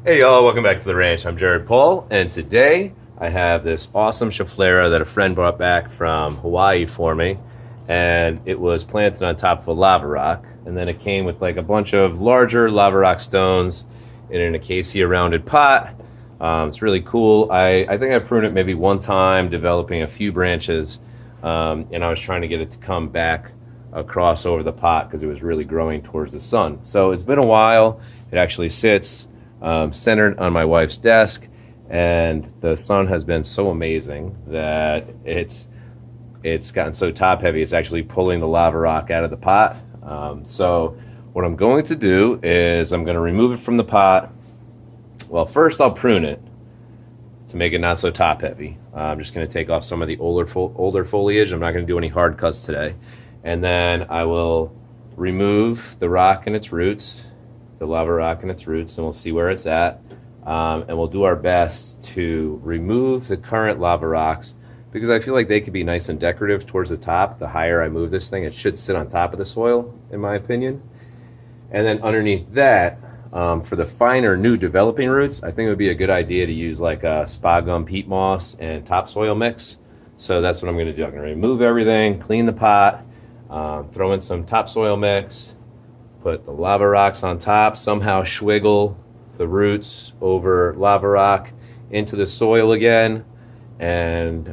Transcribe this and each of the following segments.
Hey y'all, welcome back to the ranch. I'm Jared Paul, and today I have this awesome Schefflera that a friend brought back from Hawaii for me, and it was planted on top of a lava rock, and then it came with like a bunch of larger lava rock stones in an acacia rounded pot. It's really cool. I think I pruned it maybe one time, developing a few branches, and I was trying to get it to come back across over the pot because it was really growing towards the sun. So it's been a while. It actually sits centered on my wife's desk, and the sun has been so amazing that it's gotten so top heavy it's actually pulling the lava rock out of the pot. So what I'm going to do is I'm going to remove it from the pot. Well, first I'll prune it to make it not so top heavy. I'm just going to take off some of the older foliage. I'm not going to do any hard cuts today, and then I will remove the rock and its roots, the lava rock and its roots, and we'll see where it's at. And we'll do our best to remove the current lava rocks because I feel like they could be nice and decorative towards the top. The higher I move this thing, it should sit on top of the soil, in my opinion. And then underneath that, for the finer new developing roots, I think it would be a good idea to use like a spa gum peat moss and topsoil mix. So that's what I'm going to do. I'm going to remove everything, clean the pot, throw in some topsoil mix, put the lava rocks on top, somehow swiggle the roots over lava rock into the soil again. And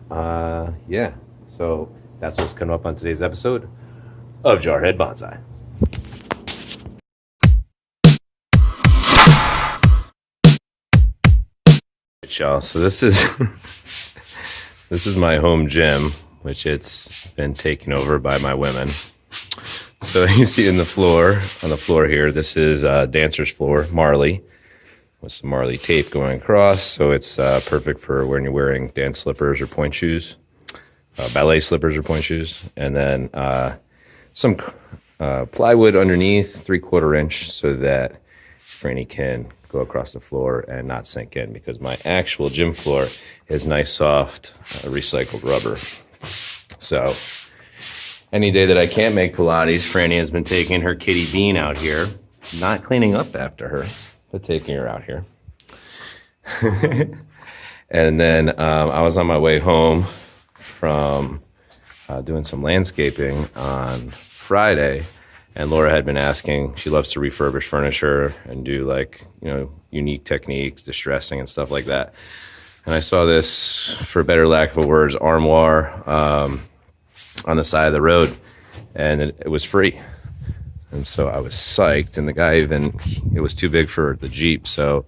yeah, so that's what's coming up on today's episode of Jarhead Bonsai. Y'all, so this is my home gym, which it's been taken over by my women. So you see on the floor here, this is dancer's floor, Marley, with some Marley tape going across. So it's perfect for when you're wearing dance slippers or point shoes, ballet slippers or point shoes. And then some plywood underneath, 3/4 inch, so that Franny can go across the floor and not sink in, because my actual gym floor is nice, soft, recycled rubber. So any day that I can't make Pilates, Franny has been taking her kitty Bean out here, not cleaning up after her, but taking her out here. And then I was on my way home from doing some landscaping on Friday, and Laura had been asking, she loves to refurbish furniture and do like, unique techniques, distressing and stuff like that. And I saw this, for better lack of a words, armoire on the side of the road, and it was free. And so I was psyched, and the guy it was too big for the Jeep, so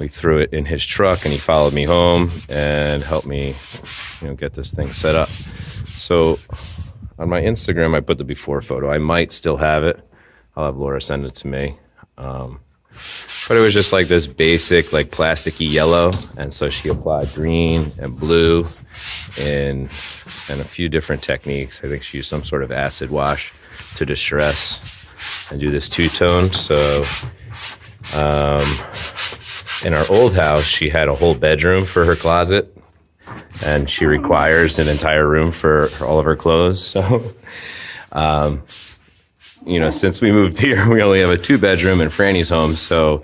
we threw it in his truck, and he followed me home and helped me, get this thing set up. So on my Instagram, I put the before photo. I might still have it. I'll have Laura send it to me. But it was just like this basic, like plasticky yellow, and so she applied green and blue and a few different techniques. I think she used some sort of acid wash to distress and do this two-tone. So in our old house, she had a whole bedroom for her closet, and she requires an entire room for all of her clothes. So, since we moved here, we only have a 2-bedroom in Franny's home. So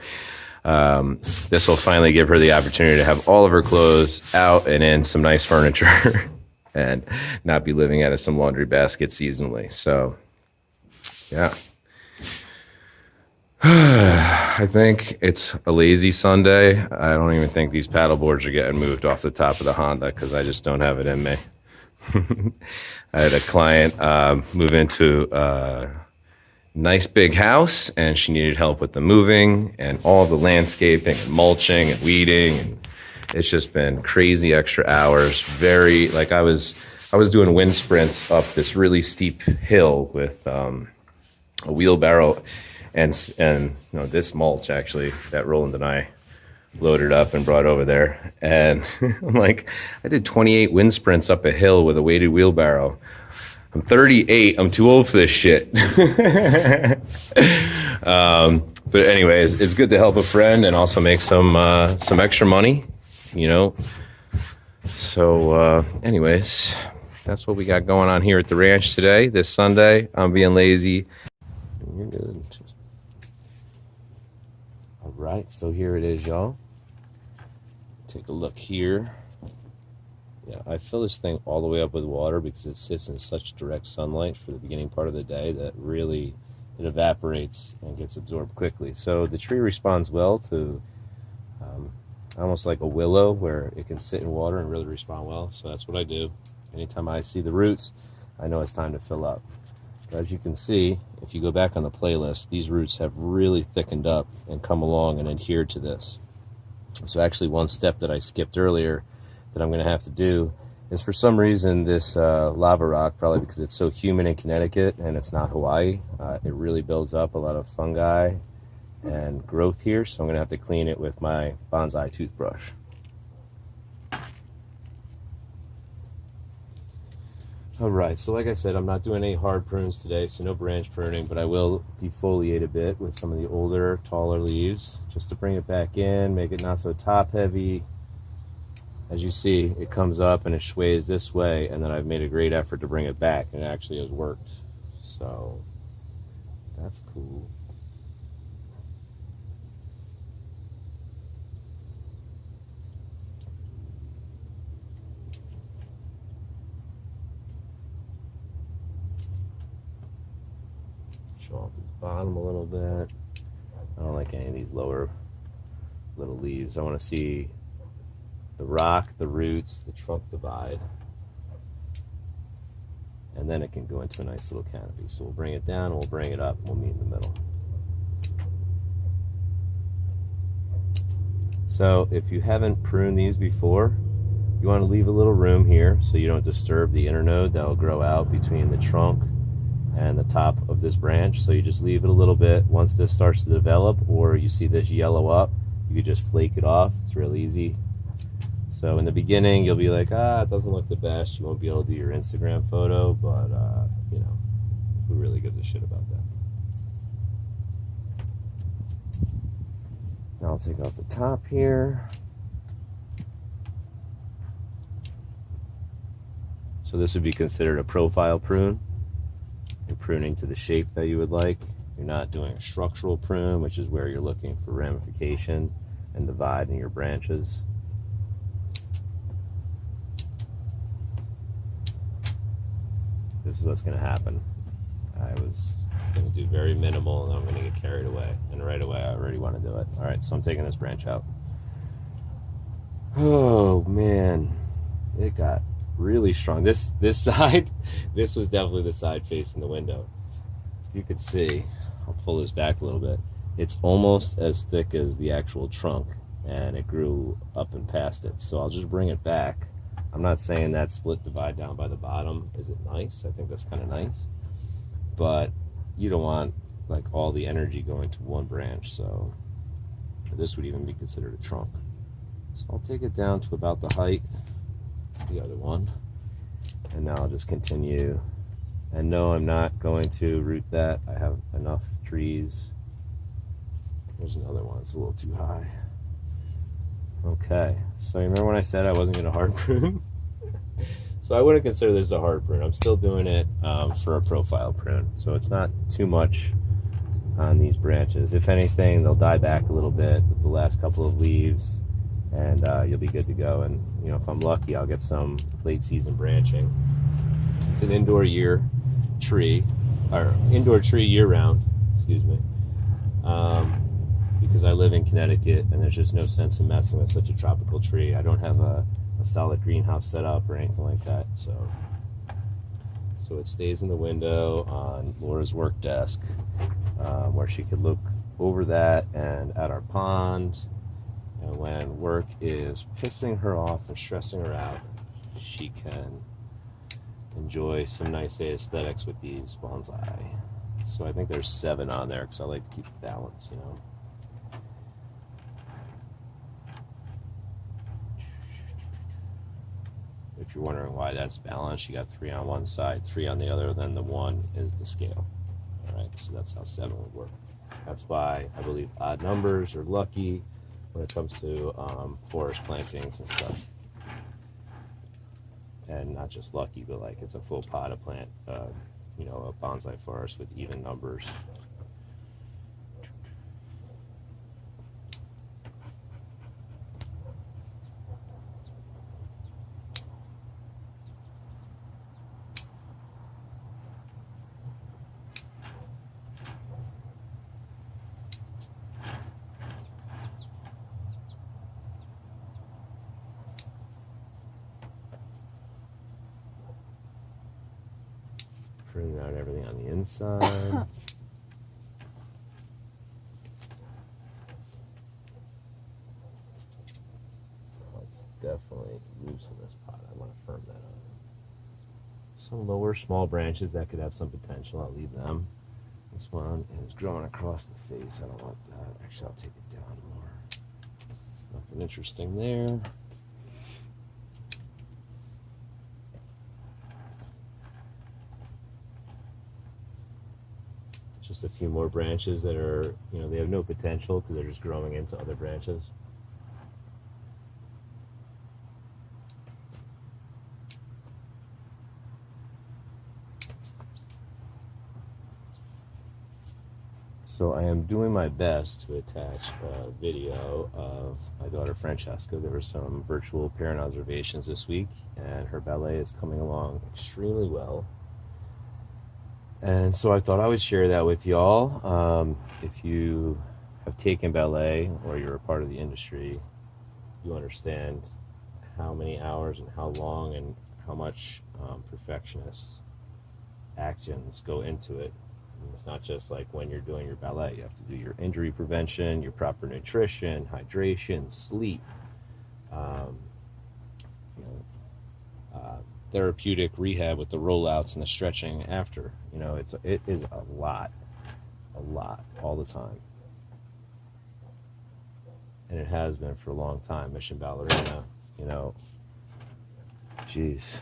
this will finally give her the opportunity to have all of her clothes out and in some nice furniture and not be living out of some laundry basket seasonally. So, yeah. I think it's a lazy Sunday. I don't even think these paddle boards are getting moved off the top of the Honda because I just don't have it in me. I had a client move into a nice big house, and she needed help with the moving and all the landscaping and mulching and weeding, and it's just been crazy extra hours. Very, like, I was doing wind sprints up this really steep hill with a wheelbarrow and this mulch, actually, that Roland and I loaded up and brought over there. And I'm like, I did 28 wind sprints up a hill with a weighted wheelbarrow. I'm 38. I'm too old for this shit. But anyways, it's good to help a friend and also make some extra money, So anyways, that's what we got going on here at the ranch today, this Sunday. I'm being lazy. You're good. Right, so here it is, y'all. Take a look here. Yeah, I fill this thing all the way up with water because it sits in such direct sunlight for the beginning part of the day that really it evaporates and gets absorbed quickly. So the tree responds well to almost like a willow where it can sit in water and really respond well. So that's what I do. Anytime I see the roots, I know it's time to fill up. But as you can see, if you go back on the playlist, these roots have really thickened up and come along and adhered to this. So actually one step that I skipped earlier that I'm going to have to do is, for some reason, this lava rock, probably because it's so humid in Connecticut and it's not Hawaii, it really builds up a lot of fungi and growth here, so I'm going to have to clean it with my Bonsai toothbrush. Alright, so like I said, I'm not doing any hard prunes today, so no branch pruning, but I will defoliate a bit with some of the older, taller leaves, just to bring it back in, make it not so top heavy. As you see, it comes up and it sways this way, and then I've made a great effort to bring it back, and it actually has worked. So, that's cool. Show off the bottom a little bit. I don't like any of these lower little leaves. I want to see the rock, the roots, the trunk divide, and then it can go into a nice little canopy. So we'll bring it down and we'll bring it up and we'll meet in the middle. So if you haven't pruned these before, you want to leave a little room here so you don't disturb the internode that will grow out between the trunk and the top of this branch. So you just leave it a little bit. Once this starts to develop, or you see this yellow up, you can just flake it off. It's real easy. So in the beginning, you'll be like, it doesn't look the best. You won't be able to do your Instagram photo, but you know, who really gives a shit about that? Now I'll take off the top here. So this would be considered a profile prune. You're pruning to the shape that you would like. You're not doing a structural prune, which is where you're looking for ramification and divide in your branches. This is what's going to happen. I was going to do very minimal, and I'm going to get carried away. And right away, I already want to do it. All right, so I'm taking this branch out. Oh, man. It got really strong. This side, this was definitely the side facing the window. You could see, I'll pull this back a little bit. It's almost as thick as the actual trunk, and it grew up and past it. So I'll just bring it back. I'm not saying that split divide down by the bottom isn't nice. I think that's kind of nice, but you don't want like all the energy going to one branch. So this would even be considered a trunk. So I'll take it down to about the height of the other one, and now I'll just continue. And no, I'm not going to root that. I have enough trees. There's another one. It's a little too high. Okay, so you remember when I said I wasn't going to hard prune? So I wouldn't consider this a hard prune. I'm still doing it for a profile prune. So it's not too much on these branches. If anything, they'll die back a little bit with the last couple of leaves, and you'll be good to go. And you know, if I'm lucky, I'll get some late season branching. It's an indoor tree year round, excuse me. Because I live in Connecticut and there's just no sense in messing with such a tropical tree. I don't have a solid greenhouse set up or anything like that, so it stays in the window on Laura's work desk, where she could look over that and at our pond, and when work is pissing her off and stressing her out, she can enjoy some nice aesthetics with these bonsai. So I think there's 7 on there because I like to keep the balance, you know. If you're wondering why that's balanced, you got 3 on one side, 3 on the other, then the 1 is the scale. All right, so that's how 7 would work. That's why I believe odd numbers are lucky when it comes to forest plantings and stuff. And not just lucky, but like it's a full pot to plant, you know, a bonsai forest with even numbers. Pruning out everything on the inside. Let's definitely loosen this pot. I want to firm that up. Some lower small branches that could have some potential, I'll leave them. This one is growing across the face. I don't want that. Actually, I'll take it down more. Nothing interesting there. Just a few more branches that are, you know, they have no potential because they're just growing into other branches. So I am doing my best to attach a video of my daughter Francesca. There were some virtual parent observations this week, and her ballet is coming along extremely well. And so I thought I would share that with y'all. If you have taken ballet or you're a part of the industry, you understand how many hours and how long and how much perfectionist actions go into it. And it's not just like when you're doing your ballet. You have to do your injury prevention, your proper nutrition, hydration, sleep, therapeutic rehab with the rollouts and the stretching after. You know, it is a lot all the time, and it has been for a long time. Mission ballerina, you know, geez,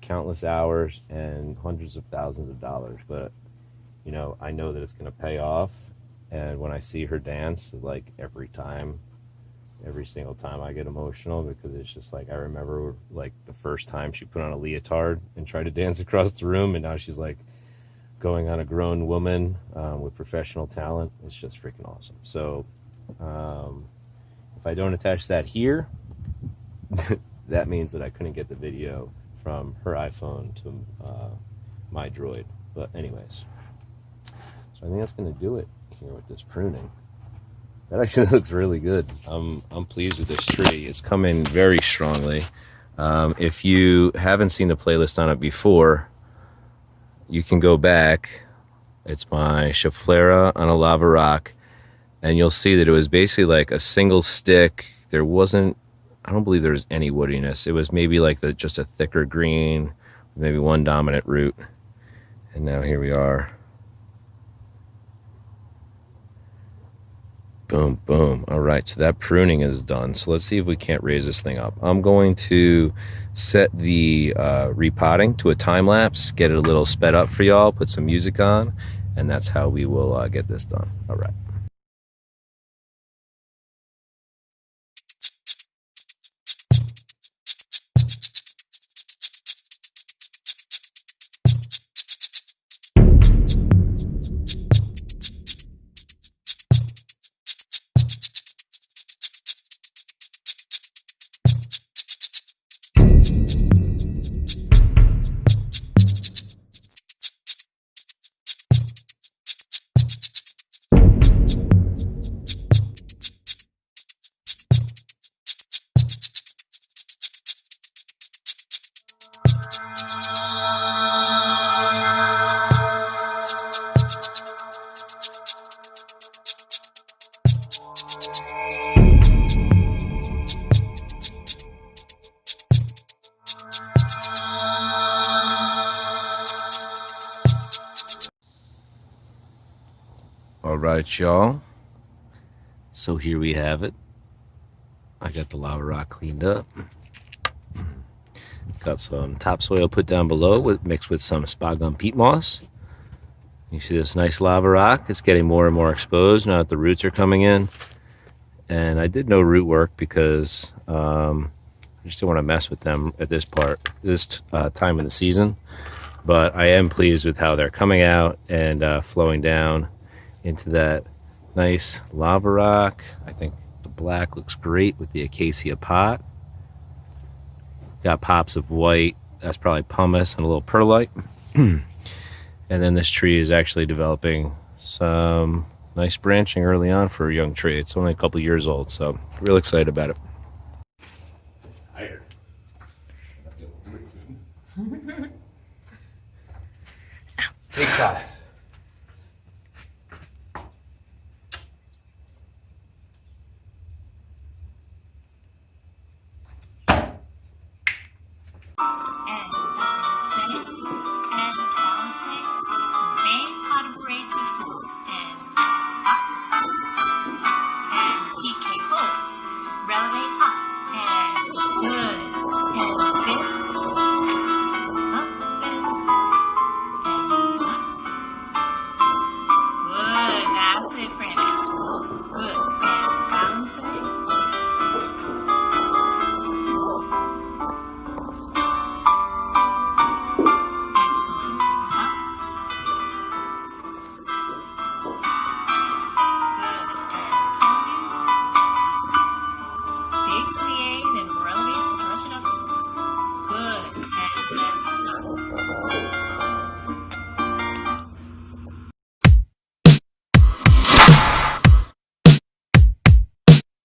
countless hours and hundreds of thousands of dollars. But you know, I know that it's going to pay off, and when I see her dance, like every single time I get emotional, because it's just like, I remember like the first time she put on a leotard and tried to dance across the room, and now she's like going on a grown woman with professional talent. It's just freaking awesome. So if I don't attach that here, that means that I couldn't get the video from her iPhone to my Droid. But anyways, so I think that's going to do it here with this pruning. That actually looks really good. I'm pleased with this tree. It's coming very strongly. If you haven't seen the playlist on it before, you can go back. It's my Schefflera on a lava rock, and you'll see that it was basically like a single stick. There wasn't, I don't believe there was any woodiness. It was maybe like just a thicker green, maybe one dominant root. And now here we are. Boom, boom. All right, so that pruning is done. So let's see if we can't raise this thing up. I'm going to set the repotting to a time lapse, get it a little sped up for y'all, put some music on, and that's how we will get this done. All right. All right, y'all. So here we have it. I got the lava rock cleaned up. Got some topsoil put down below, mixed with some spa gum peat moss. You see this nice lava rock? It's getting more and more exposed now that the roots are coming in. And I did no root work because I just don't want to mess with them at this time of the season. But I am pleased with how they're coming out and flowing down into that nice lava rock. I think the black looks great with the acacia pot. Got pops of white. That's probably pumice and a little perlite. And then this tree is actually developing some nice branching early on for a young tree. It's only a couple years old, so real excited about it. Tired. Take 5.